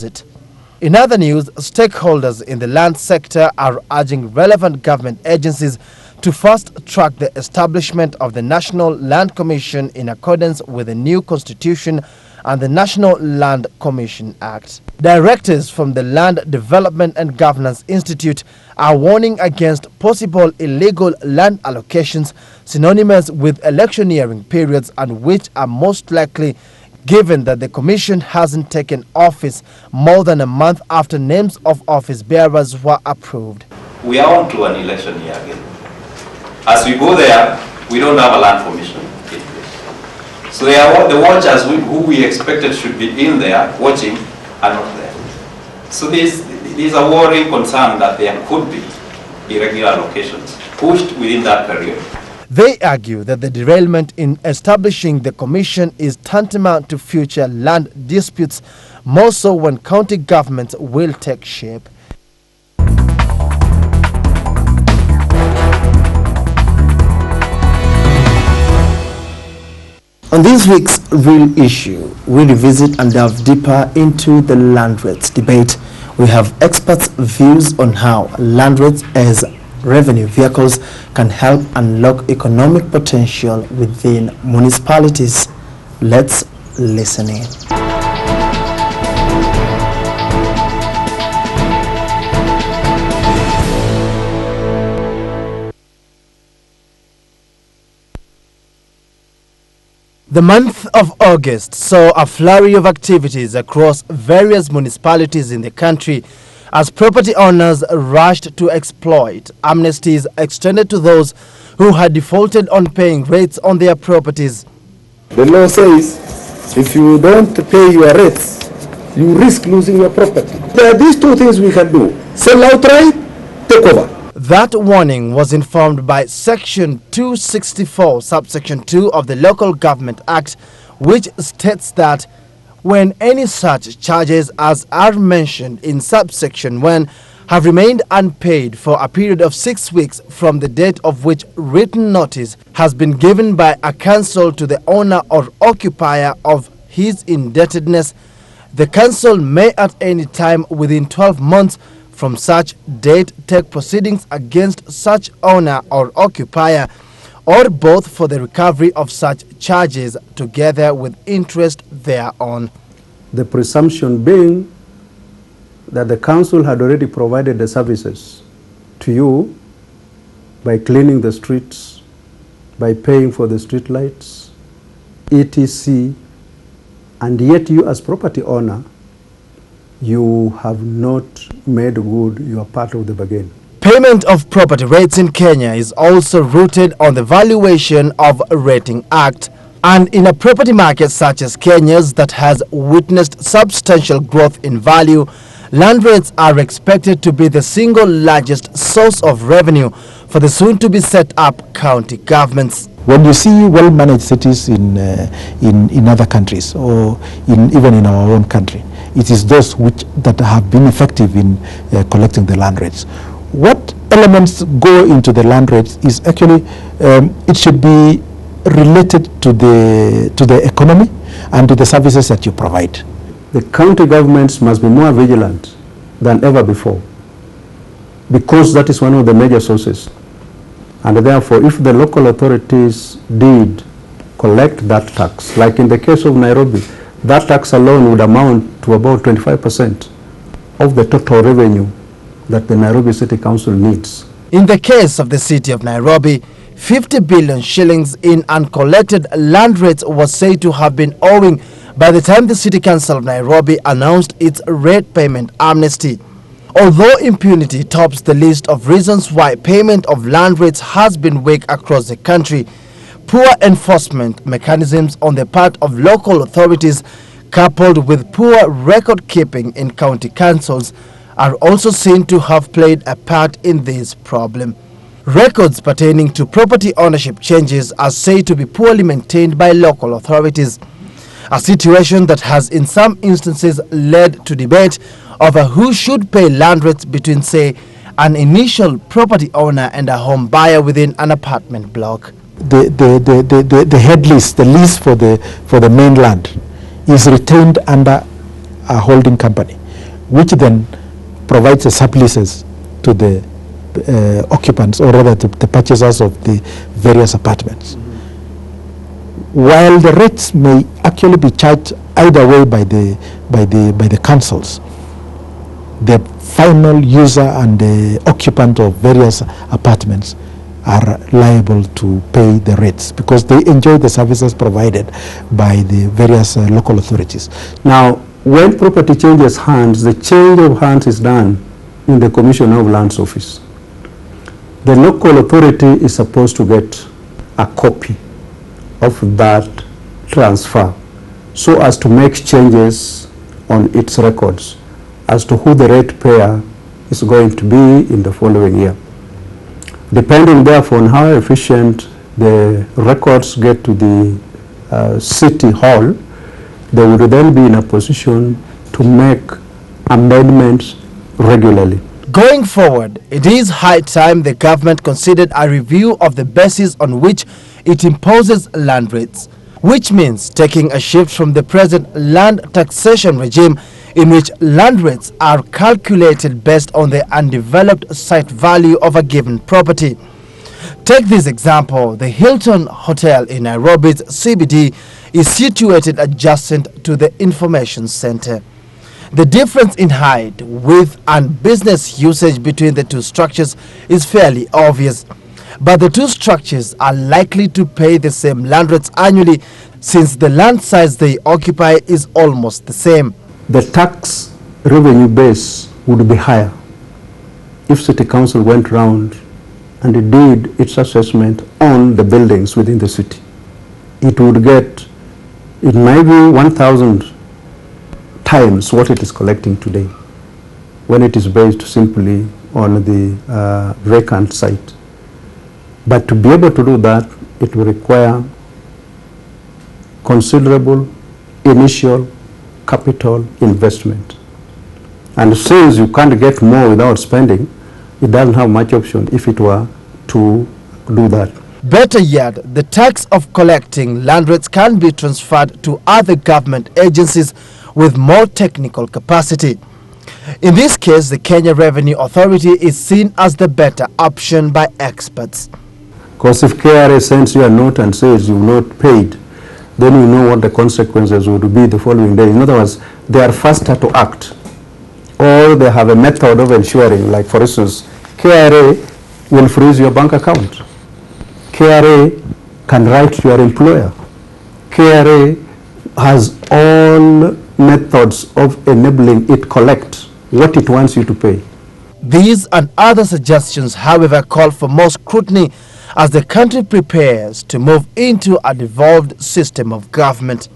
it. In other news, stakeholders in the land sector are urging relevant government agencies to fast-track the establishment of the National Land Commission in accordance with the new constitution and the National Land Commission Act. Directors from the Land Development and Governance Institute are warning against possible illegal land allocations synonymous with electioneering periods and which are most likely given that the commission hasn't taken office more than a month after names of office bearers were approved. We are on to an election year again. As we go there, we don't have a land commission in place. So the watchers who we expected should be in there watching are not there. So there's a worrying concern that there could be irregular allocations pushed within that period. They argue that the derailment in establishing the commission is tantamount to future land disputes, more so when county governments will take shape. On this week's Real Issue, we revisit and delve deeper into the land rates debate. We have experts' views on how land rates as revenue vehicles can help unlock economic potential within municipalities. Let's listen in. The month of August saw a flurry of activities across various municipalities in the country as property owners rushed to exploit amnesties extended to those who had defaulted on paying rates on their properties. The law says if you don't pay your rates, you risk losing your property. There are these two things we can do: sell outright, take over. That warning was informed by Section 264, subsection 2 of the Local Government Act, which states that when any such charges as are mentioned in subsection 1 have remained unpaid for a period of 6 weeks from the date of which written notice has been given by a council to the owner or occupier of his indebtedness, the council may at any time within 12 months from such date take proceedings against such owner or occupier, or both, for the recovery of such charges together with interest thereon. The presumption being that the council had already provided the services to you by cleaning the streets, by paying for the street lights, etc., and yet you as property owner, you have not made good your part of the bargain. Payment of property rates in Kenya is also rooted on the Valuation of Rating Act. And in a property market such as Kenya's that has witnessed substantial growth in value, land rates are expected to be the single largest source of revenue for the soon-to-be set-up county governments. When you see well-managed cities in other countries or even in our own country, it is those that have been effective in collecting the land rates. What elements go into the land rates is actually it should be related to the economy and to the services that you provide. The county governments must be more vigilant than ever before, because that is one of the major sources. And therefore, if the local authorities did collect that tax, like in the case of Nairobi, that tax alone would amount to about 25% of the total revenue that the Nairobi City Council needs. In the case of the city of Nairobi, 50 billion shillings in uncollected land rates was said to have been owing by the time the City Council of Nairobi announced its rate payment amnesty. Although impunity tops the list of reasons why payment of land rates has been weak across the country, poor enforcement mechanisms on the part of local authorities coupled with poor record keeping in county councils are also seen to have played a part in this problem. Records pertaining to property ownership changes are said to be poorly maintained by local authorities, a situation that has in some instances led to debate over who should pay land rates between, say, an initial property owner and a home buyer within an apartment block. The head lease, the lease for the mainland, is retained under a holding company, which then provides the subleases to the occupants, or rather to the purchasers of the various apartments. While the rates may actually be charged either way by the councils, the final user and the occupant of various apartments are liable to pay the rates because they enjoy the services provided by the various local authorities. Now, when property changes hands, the change of hands is done in the Commissioner of Lands Office. The local authority is supposed to get a copy of that transfer so as to make changes on its records as to who the rate payer is going to be in the following year. Depending therefore on how efficient the records get to the city hall, they would then be in a position to make amendments regularly. Going forward, it is high time the government considered a review of the basis on which it imposes land rates, which means taking a shift from the present land taxation regime in which land rates are calculated based on the undeveloped site value of a given property. Take this example: the Hilton Hotel in Nairobi's CBD is situated adjacent to the information center. The difference in height, width and business usage between the two structures is fairly obvious. But the two structures are likely to pay the same land rates annually since the land size they occupy is almost the same. The tax revenue base would be higher if City Council went round and it did its assessment on the buildings within the city. It would get, it might be 1,000 times what it is collecting today when it is based simply on the vacant site. But to be able to do that, it will require considerable initial capital investment. And since you can't get more without spending, it doesn't have much option if it were to do that. Better yet, the tax of collecting land rates can be transferred to other government agencies with more technical capacity. In this case, the Kenya Revenue Authority is seen as the better option by experts. Because if KRA sends you a note and says you've not paid, then you know what the consequences would be the following day. In other words, they are faster to act, or they have a method of ensuring, like for instance, KRA will freeze your bank account. KRA can write to your employer. KRA has all methods of enabling it collect what it wants you to pay. These and other suggestions, however, call for more scrutiny as the country prepares to move into a devolved system of government.